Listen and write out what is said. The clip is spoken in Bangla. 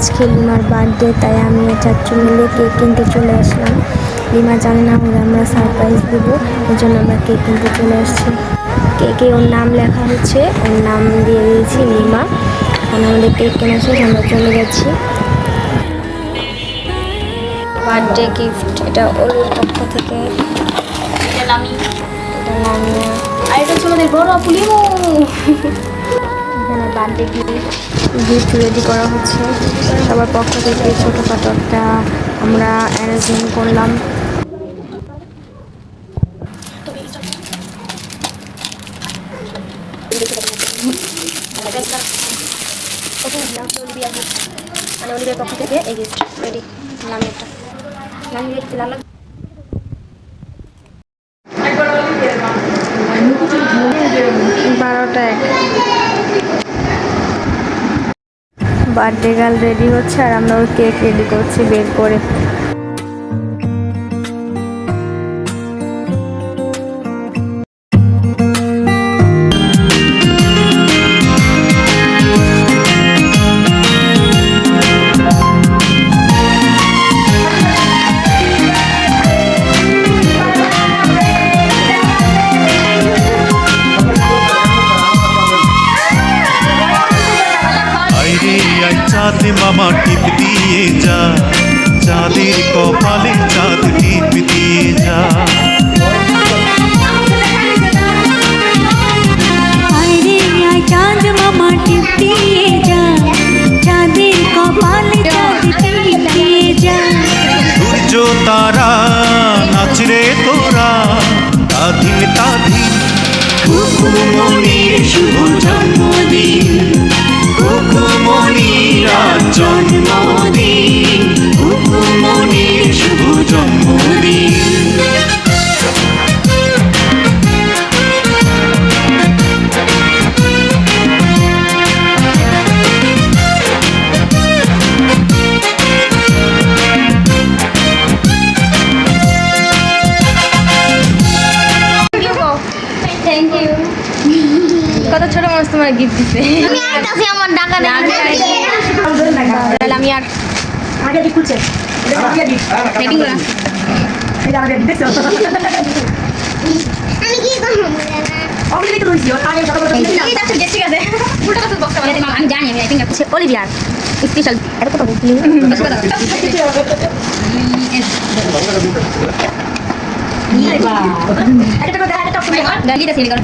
আজকে লিমার বার্থডে, তাই আমি চাচ্চু মিলে কেক কিনতে চলে আসলাম। লিমা জানে না ওরা আমরা সারপ্রাইজ দেবো, ওই জন্য আমরা কেক কিনতে চলে আসছি। কেকে ওর নাম লেখা হচ্ছে, ওর নাম দিয়ে দিয়েছি লিমা। এখন আমাদের কেক কেনা শেষ, আমরা চলে যাচ্ছি। বার্থডে গিফট, এটা ওর পক্ষ থেকে। এটা লামিয়া, আর এটা হচ্ছে আমাদের বড় আপু লিমু। এখানে বার্থডে গিফট রেডি করা হচ্ছে সবার পক্ষ থেকে। ছোটোখাটো একটা আমরা অ্যারেঞ্জমেন্ট করলাম। অলিভের পক্ষ থেকে এই গিফট রেডি। লামিয়াটা লামিয়া 12টা 1। বার্থডে গার্ল রেডি হচ্ছে আর আমরা ওর কেক রেডি করছি বের করে। চাঁদ মামা টিপ দিয়ে যা, চাঁদের কপালে চাঁদ টিপ দিয়ে যা। চাঁদ মামা টিপ দিয়ে যা, চাঁদের কপালে চাঁদ টিপ দিয়ে যা। সূর্য তারা নাচরে তোরা, তাধিন তাধিন কুকুমনির শুভ জন্মদিন, কুকুমনির জন্মদিন, কুকুমনির শুভ জন্মদিন। Thank you. কত ছোট মানুষ তোমার গিফট দিতে। আমার টাকা নেই। আমি আর আগে দিচ্ছি রেডি করা। আমি কি করব? অমনি তো হইছে আগে কথা বলতে। এই যাচ্ছে ঠিক আছে। উল্টা কথা বক্তা বলে আমি জানি, আমি আই থিংক আছে অলিভিয়ার স্পেশাল। এটা কত বললি? এটা তো দেখা এটা তো গালি দা সিলি কর।